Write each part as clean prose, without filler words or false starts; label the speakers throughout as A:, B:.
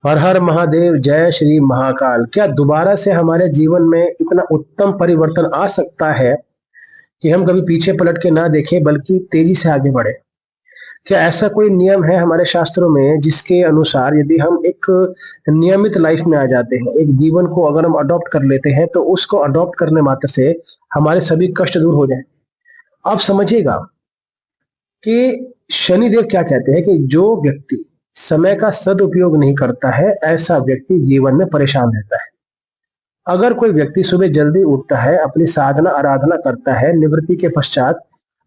A: हर हर महादेव, जय श्री महाकाल। क्या दोबारा से हमारे जीवन में इतना उत्तम परिवर्तन आ सकता है कि हम कभी पीछे पलट के ना देखें बल्कि तेजी से आगे बढ़े? क्या ऐसा कोई नियम है हमारे शास्त्रों में जिसके अनुसार यदि हम एक नियमित लाइफ में आ जाते हैं, एक जीवन को अगर हम अडॉप्ट कर लेते हैं तो उसको अडॉप्ट करने मात्र से हमारे सभी कष्ट दूर हो जाए? आप समझिएगा कि शनिदेव क्या कहते हैं कि जो व्यक्ति समय का सदुपयोग नहीं करता है, ऐसा व्यक्ति जीवन में परेशान रहता है। अगर कोई व्यक्ति सुबह जल्दी उठता है, अपनी साधना आराधना करता है, निवृत्ति के पश्चात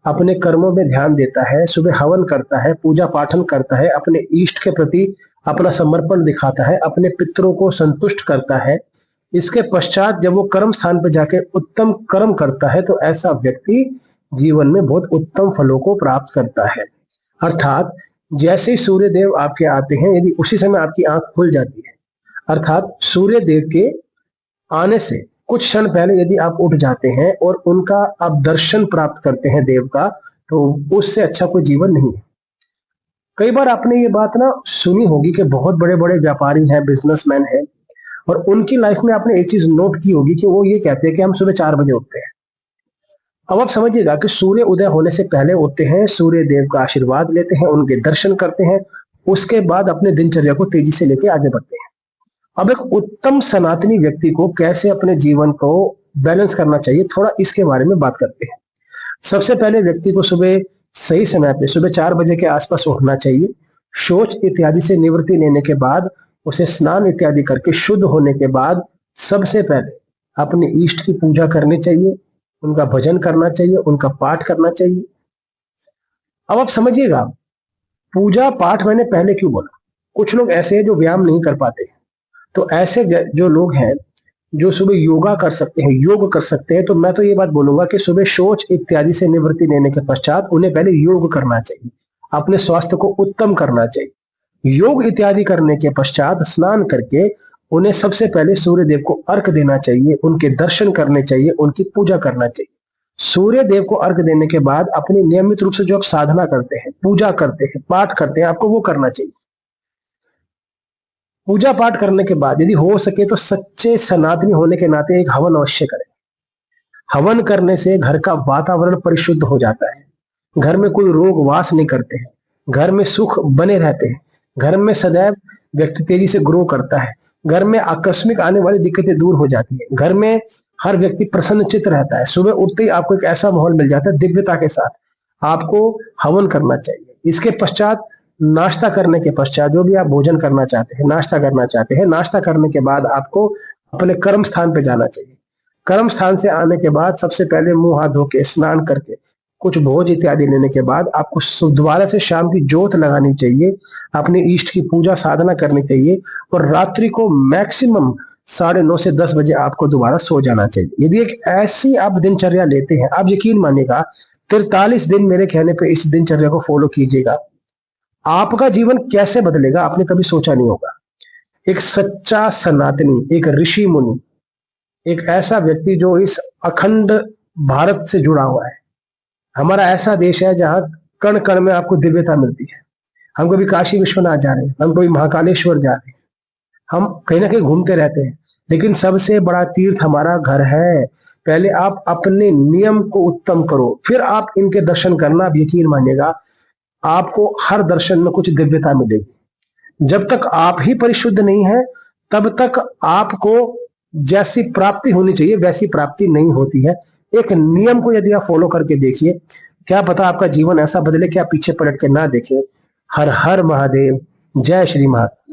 A: अपने कर्मों में ध्यान देता है, सुबह हवन करता है, पूजा पाठन करता है, अपने इष्ट के प्रति अपना समर्पण दिखाता है, अपने पितरों को संतुष्ट करता है, इसके पश्चात जब वो कर्म स्थान पर जाके उत्तम कर्म करता है तो ऐसा व्यक्ति जीवन में बहुत उत्तम फलों को प्राप्त करता है। अर्थात जैसे ही सूर्य देव आपके आते हैं, यदि उसी समय आपकी आंख खुल जाती है, अर्थात सूर्य देव के आने से कुछ क्षण पहले यदि आप उठ जाते हैं और उनका आप दर्शन प्राप्त करते हैं देव का, तो उससे अच्छा कोई जीवन नहीं है। कई बार आपने ये बात ना सुनी होगी कि बहुत बड़े बड़े व्यापारी हैं, बिजनेसमैन हैं, और उनकी लाइफ में आपने एक चीज नोट की होगी कि वो ये कहते हैं कि हम सुबह 4 बजे उठते हैं। अब आप समझिएगा कि सूर्य उदय होने से पहले उठते हैं, सूर्य देव का आशीर्वाद लेते हैं, उनके दर्शन करते हैं, उसके बाद अपने दिनचर्या को तेजी से लेके आगे बढ़ते हैं। अब एक उत्तम सनातनी व्यक्ति को कैसे अपने जीवन को बैलेंस करना चाहिए, थोड़ा इसके बारे में बात करते हैं। सबसे पहले व्यक्ति को सुबह सही समय पे सुबह 4 बजे के आसपास उठना चाहिए। शौच इत्यादि से निवृत्ति लेने के बाद उसे स्नान इत्यादि करके शुद्ध होने के बाद सबसे पहले अपने इष्ट की पूजा करनी चाहिए, उनका भजन करना चाहिए, उनका पाठ करना चाहिए। अब आप समझिएगा, पूजा पाठ मैंने पहले क्यों बोला? कुछ लोग ऐसे हैं जो व्यायाम नहीं कर पाते, तो ऐसे जो लोग हैं जो सुबह योगा कर सकते हैं, योग कर सकते हैं, तो मैं तो ये बात बोलूंगा कि सुबह शौच इत्यादि से निवृत्ति लेने के पश्चात उन्हें पहले योग करना चाहिए, अपने स्वास्थ्य को उत्तम करना चाहिए। योग इत्यादि करने के पश्चात स्नान करके उन्हें सबसे पहले सूर्य देव को अर्घ देना चाहिए, उनके दर्शन करने चाहिए, उनकी पूजा करना चाहिए। सूर्य देव को अर्घ देने के बाद अपने नियमित रूप से जो आप साधना करते हैं, पूजा करते हैं, पाठ करते हैं, आपको वो करना चाहिए। पूजा पाठ करने के बाद यदि हो सके तो सच्चे सनातनी होने के नाते एक हवन अवश्य करें। हवन करने से घर का वातावरण परिशुद्ध हो जाता है, घर में कोई रोग वास नहीं करते हैं, घर में सुख बने रहते हैं, घर में सदैव व्यक्ति तेजी से ग्रो करता है, घर में आकस्मिक आने वाली दिक्कतें दूर हो जाती है, घर में हर व्यक्ति प्रसन्नचित्त रहता है। सुबह उठते ही आपको एक ऐसा माहौल मिल जाता है दिव्यता के साथ। आपको हवन करना चाहिए। इसके पश्चात नाश्ता करने के पश्चात जो भी आप भोजन करना चाहते हैं, नाश्ता करना चाहते हैं, नाश्ता करने के बाद आपको अपने कर्म स्थान पे जाना चाहिए। कर्म स्थान से आने के बाद सबसे पहले मुंह हाथ धो के स्नान करके कुछ भोज इत्यादि लेने के बाद आपको दोबारा से शाम की जोत लगानी चाहिए, अपने इष्ट की पूजा साधना करनी चाहिए, और रात्रि को मैक्सिमम 9:30 से 10 बजे आपको दोबारा सो जाना चाहिए। यदि एक ऐसी आप दिनचर्या लेते हैं, आप यकीन मानिएगा 43 दिन मेरे कहने पे इस दिनचर्या को फॉलो कीजिएगा, आपका जीवन कैसे बदलेगा आपने कभी सोचा नहीं होगा। एक सच्चा सनातनी, एक ऋषि मुनि, एक ऐसा व्यक्ति जो इस अखंड भारत से जुड़ा हुआ है। हमारा ऐसा देश है जहां कण कण में आपको दिव्यता मिलती है। हम कभी काशी विश्वनाथ जा रहे हैं, हम कभी महाकालेश्वर जा रहे हैं, हम कहीं ना कहीं घूमते रहते हैं, लेकिन सबसे बड़ा तीर्थ हमारा घर है। पहले आप अपने नियम को उत्तम करो, फिर आप इनके दर्शन करना। आप यकीन मानिएगा, आपको हर दर्शन में कुछ दिव्यता मिलेगी। जब तक आप ही परिशुद्ध नहीं है, तब तक आपको जैसी प्राप्ति होनी चाहिए वैसी प्राप्ति नहीं होती है। एक नियम को यदि आप फॉलो करके देखिए, क्या पता आपका जीवन ऐसा बदले कि आप पीछे पलट के ना देखें। हर हर महादेव, जय श्री महादेव।